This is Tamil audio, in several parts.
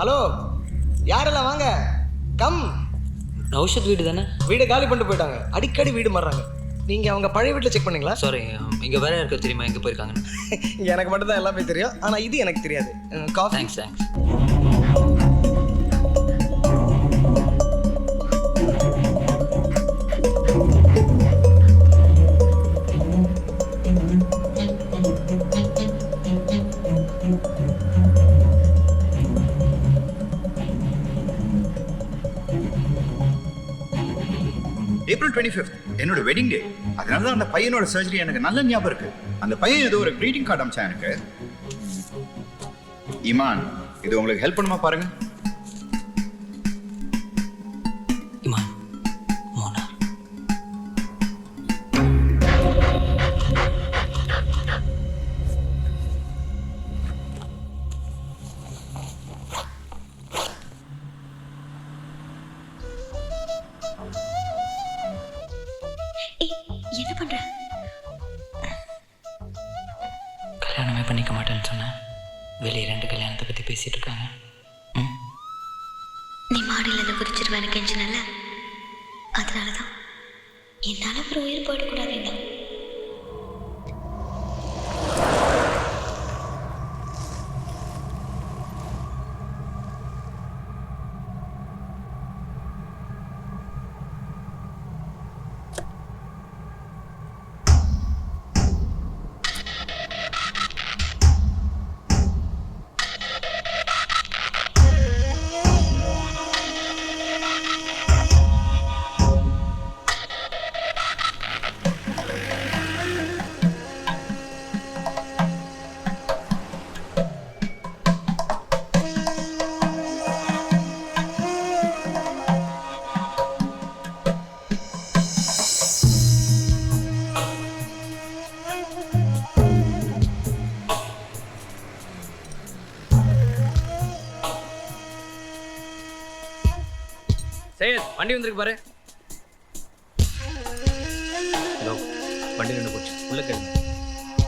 ஹலோ, யாரெல்லாம் வாங்க, கம். நௌஷத் வீடு தானே? வீடை காலி பண்ணிட்டு போயிட்டாங்க. அடிக்கடி வீடு மாறுறாங்க. நீங்க அவங்க பழைய வீட்டில் செக் பண்ணீங்களா? சாரி, இங்கே வேற இருக்க தெரியுமா எங்கே போயிருக்காங்கன்னு? எனக்கு மட்டும் தான் எல்லாமே தெரியும், ஆனால் இது எனக்கு தெரியாது. காஃபி. தேங்க்ஸ். ஏப்ரல் 25 என்னோட வெட்டிங் டே. அதனால தான் அந்த பையனோட சர்ஜரி எனக்கு நல்ல ஞாபகம் இருக்கு. அந்த பையன் ஏதோ ஒரு greeting கார்டு அனுப்பிச்சான் எனக்கு. ஈமான், இது உங்களுக்கு ஹெல்ப் பண்ணுமா பாருங்க. இமான், மோனா. என்ன பண்ற? கல்யாணமே பண்ணிக்க மாட்டேன்னு சொன்னேன். வெளியே 2 கல்யாணத்தை பற்றி பேசிட்டு இருக்காங்க. நீ மாடியில இருந்து குதிச்சிருவேன் கெஞ்சினல, அதனாலதான் என்னால அப்புறம் உயிர் போயிடக்கூடாது. சையத், வண்டி வந்திருக்கு பாரு. ஹலோ, வண்டி நின்று போச்சு. உள்ள கேளுங்க.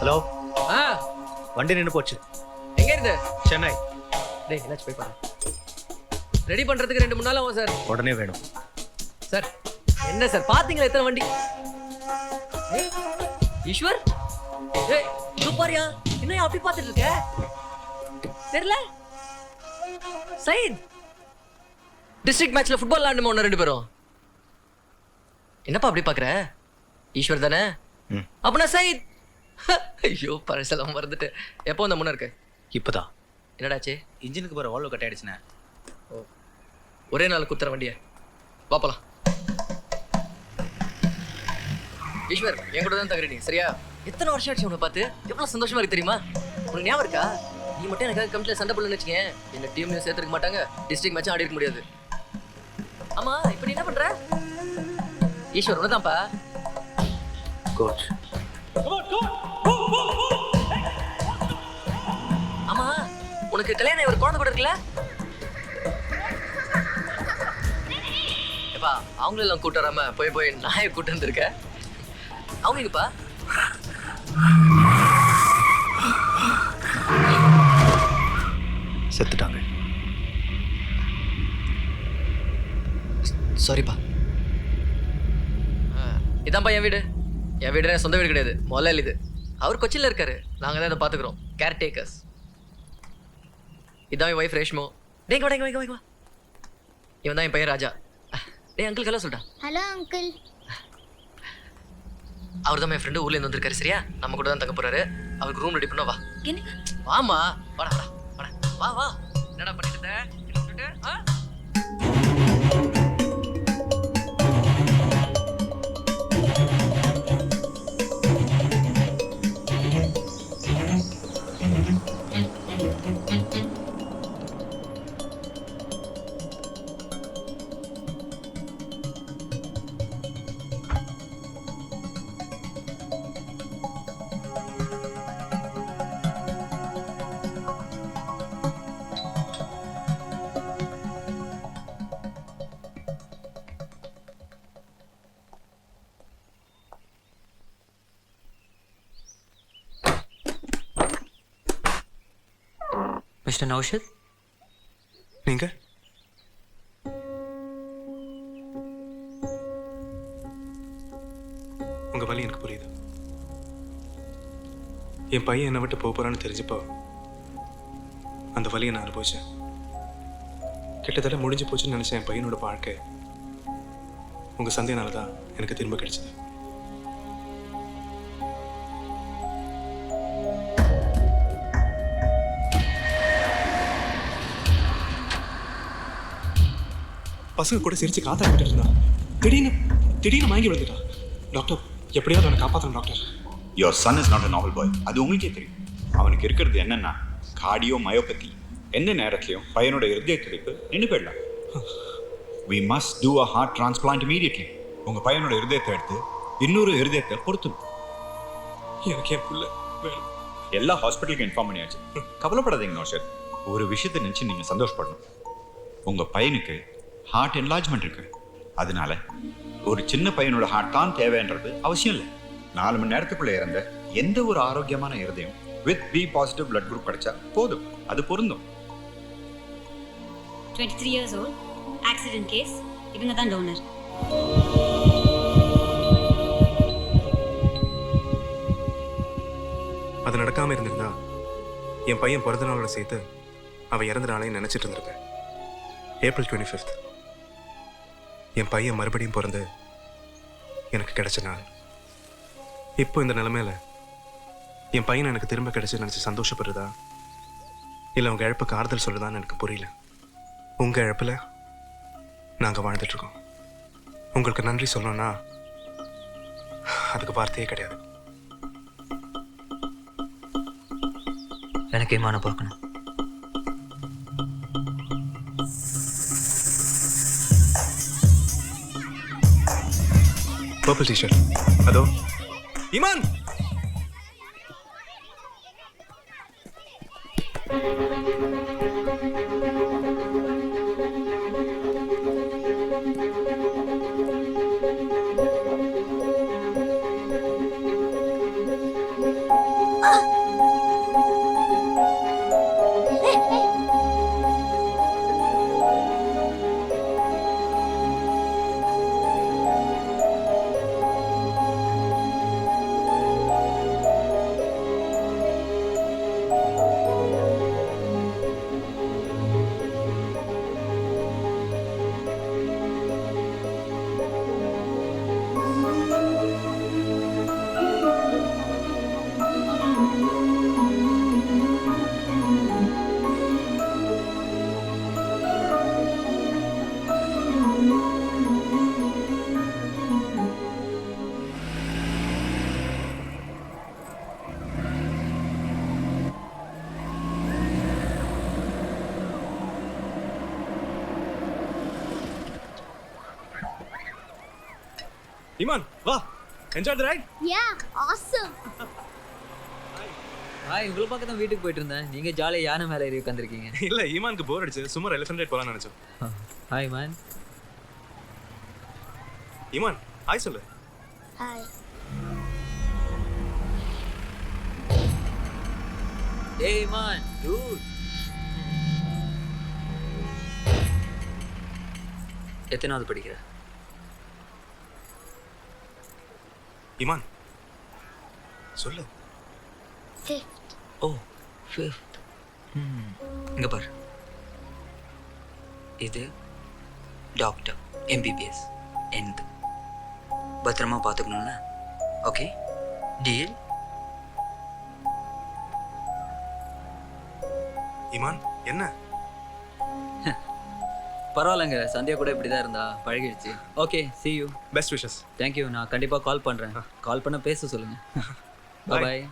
ஹலோ, வண்டி நின்று போச்சு. எங்க இருந்து? சென்னை. டேய், என்னாச்சு போய் பாரு. ரெடி பண்றதுக்கு 2-3 நாள் ஆகும் சார். உடனே வேணும் சார். என்ன சார் பாத்தீங்களா எத்தனை வண்டி? ஏய், ஈஸ்வர், ஏய் சூப்பர்யா, என்ன அப்படி பார்த்துட்டு இருக்க? தெரியல. சையத், டிஸ்ட்ரிக்ட் மேட்ச்ல ஃபுட்பால் விளையாடுமா ஒன்று 2 பேரும்? என்னப்பா அப்படி பாக்குற? ஈஸ்வர் தானே? அப்பனா சையத். ஐயோ, பழசெல்லாம் மறந்துட்டு. எப்போ அந்த முன்ன இருக்கு? இப்போதான். என்னடாச்சு? இன்ஜினுக்கு போகிற வால்வ் கட் ஆயிடுச்சுண்ணே. ஓ, ஒரே நாள் குத்துற வண்டியை வாப்பலாம். ஈஸ்வர், என் கூட தான் தகுறீங்க சரியா? எத்தனை வருஷம் ஆச்சு உன்னை பார்த்து? எவ்வளவு சந்தோஷமா இருக்கு தெரியுமா? உனக்கு ஞாபகம் இருக்கா? நீ மட்டும் எனக்காக கமிட்டில சண்டை போடலன்னு வச்சுக்கேன், என்ன டீம்லயும் சேர்த்துருக்க மாட்டாங்க, டிஸ்ட்ரிக்ட் மேட்சும் ஆடி இருக்க முடியாது. ஆமா, இப்போ நீ என்ன பண்ற? ஈஸ்வர் உனதான்ப்பா கோச். ஆமா, உனக்கு கல்யாணம் ஒரு குழந்தை கூட இருக்குல்ல? எப்பா, அவங்களெல்லாம் கூட்டு வராம போய் நாயை கூட்டு வந்திருக்க. அவங்க எங்கப்பா? செத்துட்டாங்க. சாரிப்பா. இதான்ப்பா என் வீடு. என் வீடு சொந்த வீடு கிடையாது, முதல்ல இது. அவர் கொச்சியில் இருக்காரு, நாங்கள் தான் இதை பார்த்துக்குறோம், கேர் டேக்கர்ஸ். இதான் என் ஒய்ஃப் ரேஷ்மோ. டேங்க வா. இவன் தான் என் பையன் ராஜா. டே அங்கிள் கலா சொல்லிட்டான். Hello uncle. அவர் தான் என் ஃப்ரெண்டு, ஊர்லேருந்து வந்திருக்காரு சரியா? நம்ம கூட தான் தங்க போறாரு. அவருக்கு ரூம் ரெடி பண்ண வா. வாமா, வாடா. வா. என்னடா பண்ணிட்டு இருந்த? என்ன விட்டுட்டு? மிஸ்டர் நௌஷத், நீங்க உங்க வலி எனக்கு புரியுது. என் பையன் என்னை விட்டு போறான்னு தெரிஞ்சப்போ அந்த வலியை நான் அனுபவிச்சேன். கிட்டத்தட்ட முடிஞ்சு போச்சுன்னு நினைச்சேன் என் பையனோட வாழ்க்கை. உங்க சந்தையினால தான் எனக்கு திரும்ப கிடைச்சது. பசங்க கூட சிரிச்சு காத்தாடிட்டு இருந்தான். திடீர்னு மயங்கி விழுந்துட்டான். டாக்டர், எப்படியாவது அவனை காப்பாற்றணும் doctor. Your son is not a normal boy. அது உங்களுக்கே தெரியும். அவனுக்கு இருக்கிறது என்னன்னா கார்டியோ மயோபதி. எந்த நேரத்துலையும் பையனோட இருதய துடிப்பு நின்று போயிடலாம். We must do a heart transplant immediately. உங்க பையனோட இருதயத்தை எடுத்து இன்னொரு இருதயத்தை பொருத்தணும். எனக்கு என் புள்ள வேணும். எல்லா ஹாஸ்பிட்டலுக்கும் இன்ஃபார்ம் பண்ணியாச்சு. கவலைப்படாதீங்க நௌஷத். ஒரு விஷயத்தை நினைச்சு நீங்க சந்தோஷப்படணும். உங்க பையனுக்கு ஹார்ட் என்லார்ஜ்மெண்ட் இருக்கு. அதனால ஒரு சின்ன பையனோட ஹார்ட் தான் தேவைன்றது அவசியம் இல்லை. 4 மணி நேரத்துக்குள்ள இறந்த எந்த ஒரு ஆரோக்கியமான இருதயம் with B positive blood group கிடைச்சா போதும். அது பொருந்தும். 23 years old, accident case. இவங்க தான் டோனர். அது நடக்காம இருந்திருந்தா என் பையன் பிறந்த நாளோட சேர்த்து அவன் இறந்த நாளையும் நினைச்சிட்டு இருந்திருப்பேன். April 25th என் பையன் மறுபடியும் பிறந்து எனக்கு கிடைச்ச நாள். இப்போ இந்த நிலைமையில என் பையனை எனக்கு திரும்ப கிடைச்சு நினைச்சு சந்தோஷப்படுறதா இல்லை உங்க இழப்புக்கு ஆறுதல் சொல்றதான்னு எனக்கு புரியல. உங்க இழப்புல நாங்க வாழ்ந்துட்டு இருக்கோம். உங்களுக்கு நன்றி சொல்லணும்னா அதுக்கு வார்த்தையே கிடையாது. எனக்கு இமான பார்க்கணும். Purple T-shirt. அதோ இமான். இமான் வா, enjoy the ride. Yeah, awesome. Hi, உங்களை பார்க்க தான் வீட்டுக்கு போயிட்டு இருந்தேன். நீங்க ஜாலியாக யானை மேலே ஏறி உட்காந்துருக்கீங்க. இல்ல, ஈமானுக்கு போர் அடிச்சு சும்மா எலிஃபென்ட் ரைட் போலாம்னு நினைச்சோம். Hi man. ஈமான் ஹாய் சொல்லு. Hi. ஏய் மேன், டூட். எத்தனாவது படிக்கிற? ஈமான் சொல்லு. 5th. ஓ 5th. இங்க பாரு, இது டாக்டர் MBBS எந்த பத்திரமா பார்த்துக்கணும்னா ஓகே டீல். ஈமான் என்ன? பரவாயில்லைங்க, சந்தியா கூட இப்படி தான் இருந்தா, பழகிடுச்சு. Okay, see you. Best wishes. Thank you. நான் கண்டிப்பாக கால் பண்ணுறேன். கால் பண்ண பேச சொல்லுங்கள். பாய்.